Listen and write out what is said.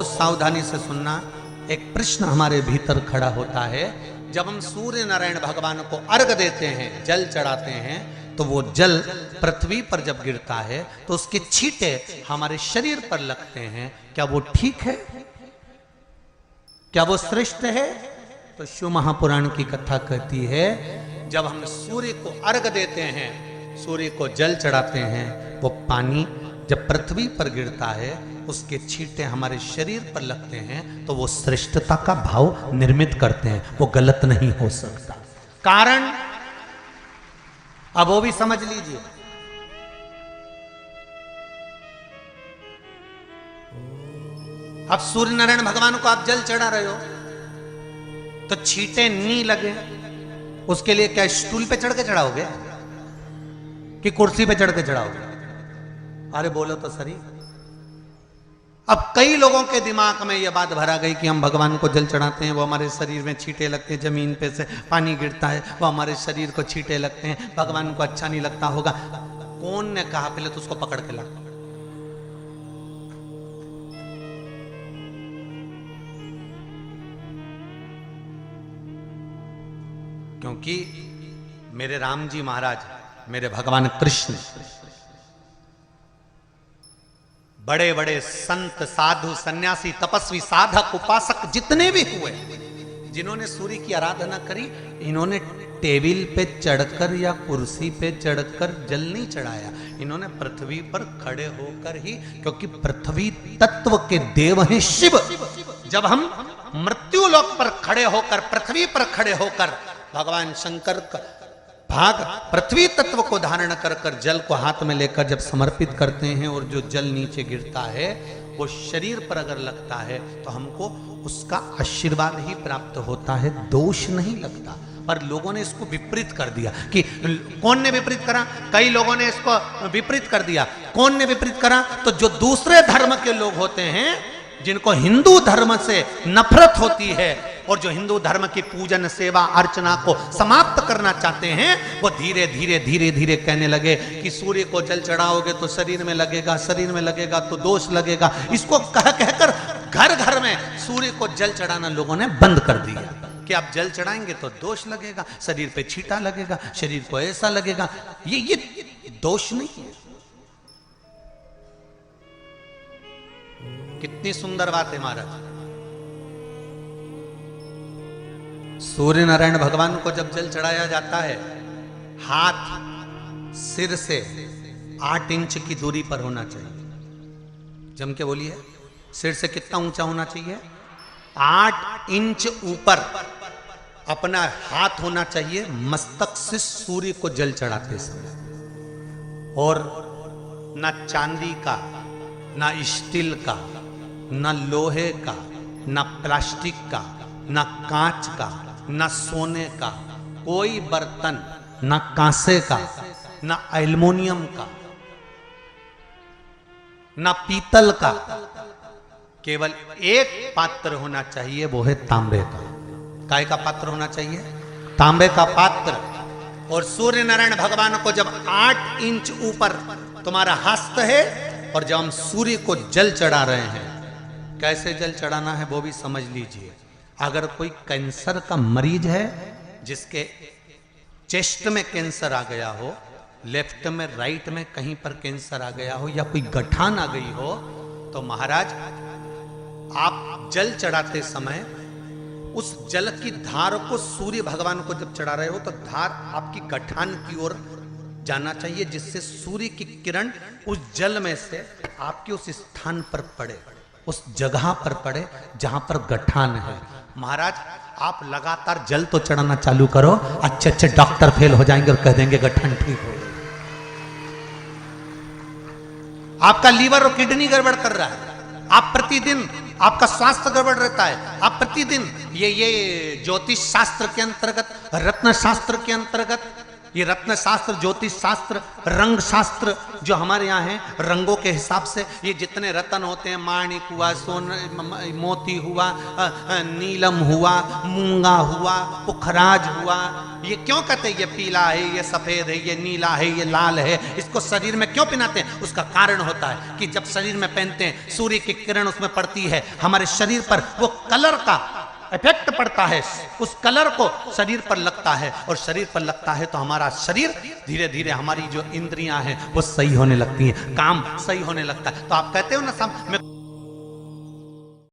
सावधानी से सुनना। एक प्रश्न हमारे भीतर खड़ा होता है, जब हम सूर्य नारायण भगवान को अर्घ देते हैं, जल चढ़ाते हैं, तो वो जल पृथ्वी पर जब गिरता है तो उसके छींटे हमारे शरीर पर लगते हैं। क्या वो ठीक है? क्या वो श्रेष्ठ है? तो शिव महापुराण की कथा कहती है, जब हम सूर्य को अर्घ देते हैं, सूर्य को जल चढ़ाते हैं, वो पानी जब पृथ्वी पर गिरता है, उसके छींटे हमारे शरीर पर लगते हैं, तो वो श्रेष्ठता का भाव निर्मित करते हैं। वो गलत नहीं हो सकता। कारण अब वो भी समझ लीजिए। अब सूर्य नारायण भगवान को आप जल चढ़ा रहे हो तो छींटे नहीं लगे, उसके लिए क्या स्टूल पे चढ़ के चढ़ाओगे कि कुर्सी पे चढ़ के चढ़ाओगे? अरे बोलो तो सही। अब कई लोगों के दिमाग में यह बात भरा गई कि हम भगवान को जल चढ़ाते हैं, वो हमारे शरीर में छींटे लगते हैं, जमीन पे से पानी गिरता है, वो हमारे शरीर को छींटे लगते हैं, भगवान को अच्छा नहीं लगता होगा। कौन ने कहा? पहले तो उसको पकड़ के ला। क्योंकि मेरे राम जी महाराज, मेरे भगवान कृष्ण, बड़े बड़े संत, साधु, सन्यासी, तपस्वी, साधक, उपासक जितने भी हुए, जिन्होंने सूर्य की आराधना करी, इन्होंने टेबल पे चढ़कर या कुर्सी पे चढ़कर जल नहीं चढ़ाया। इन्होंने पृथ्वी पर खड़े होकर ही, क्योंकि पृथ्वी तत्व के देव हैं शिव। जब हम मृत्यु लोक पर खड़े होकर, पृथ्वी पर खड़े होकर भगवान शंकर का भाग पृथ्वी तत्व को धारण कर कर जल को हाथ में लेकर जब समर्पित करते हैं, और जो जल नीचे गिरता है वो शरीर पर अगर लगता है तो हमको उसका आशीर्वाद ही प्राप्त होता है, दोष नहीं लगता। पर लोगों ने इसको विपरीत कर दिया। कि कौन ने विपरीत करा? कई लोगों ने इसको विपरीत कर दिया। कौन ने विपरीत करा? तो जो दूसरे धर्म के लोग होते हैं, जिनको हिंदू धर्म से नफरत होती है और जो हिंदू धर्म की पूजन, सेवा, अर्चना को समाप्त करना चाहते हैं, वो धीरे धीरे धीरे धीरे कहने लगे कि सूर्य को जल चढ़ाओगे तो शरीर में लगेगा, शरीर में लगेगा तो दोष लगेगा। इसको कह कहकर घर घर में सूर्य को जल चढ़ाना लोगों ने बंद कर दिया कि आप जल चढ़ाएंगे तो दोष लगेगा, शरीर पे छींटा लगेगा, शरीर को ऐसा लगेगा। ये दोष नहीं है। कितनी सुंदर बात है महाराज। सूर्य नारायण भगवान को जब जल चढ़ाया जाता है, हाथ सिर से 8 इंच की दूरी पर होना चाहिए। जम के बोलिए, सिर से कितना ऊंचा होना चाहिए? 8 इंच ऊपर अपना हाथ होना चाहिए मस्तक से सूर्य को जल चढ़ाते समय। और ना चांदी का, ना स्टील का, ना लोहे का, ना प्लास्टिक का, ना कांच का, ना सोने का कोई बर्तन, ना कांसे का, ना एल्युमिनियम का, ना पीतल का, केवल एक पात्र होना चाहिए, वो है तांबे का। काय का पात्र होना चाहिए? तांबे का पात्र। और सूर्य नारायण भगवान को जब 8 इंच ऊपर तुम्हारा हस्त है, और जब हम सूर्य को जल चढ़ा रहे हैं, कैसे जल चढ़ाना है वो भी समझ लीजिए। अगर कोई कैंसर का मरीज है, जिसके चेस्ट में कैंसर आ गया हो, लेफ्ट में, राइट में कहीं पर कैंसर आ गया हो, या कोई गठान आ गई हो, तो महाराज आप जल चढ़ाते समय उस जल की धार को सूर्य भगवान को जब चढ़ा रहे हो, तो धार आपकी गठान की ओर जाना चाहिए, जिससे सूर्य की किरण उस जल में से आपके उस स्थान पर पड़े, उस जगह पर पड़े जहां पर गठान है। महाराज आप लगातार जल तो चढ़ाना चालू करो, अच्छे अच्छे डॉक्टर फेल हो जाएंगे और कह देंगे गठान ठीक हो गई। आपका लीवर और किडनी गड़बड़ कर रहा है, आप प्रतिदिन, आपका स्वास्थ्य गड़बड़ रहता है, आप प्रतिदिन ये ज्योतिष शास्त्र के अंतर्गत, रत्न शास्त्र के अंतर्गत ये रत्न शास्त्र, ज्योतिष शास्त्र, रंग शास्त्र जो हमारे यहाँ है, रंगों के हिसाब से ये जितने रत्न होते हैं, माणिक हुआ, सोन, मोती हुआ, नीलम हुआ, मूंगा हुआ, पुखराज हुआ, ये क्यों कहते हैं ये पीला है, ये सफेद है, ये नीला है, ये लाल है, इसको शरीर में क्यों पहनाते हैं? उसका कारण होता है कि जब शरीर में पहनते हैं, सूर्य की किरण उसमें पड़ती है, हमारे शरीर पर वो कलर का इफेक्ट पड़ता है, उस कलर को शरीर पर लगता है, और शरीर पर लगता है तो हमारा शरीर धीरे धीरे, हमारी जो इंद्रियां हैं वो सही होने लगती हैं, काम सही होने लगता है। तो आप कहते हो ना, मैं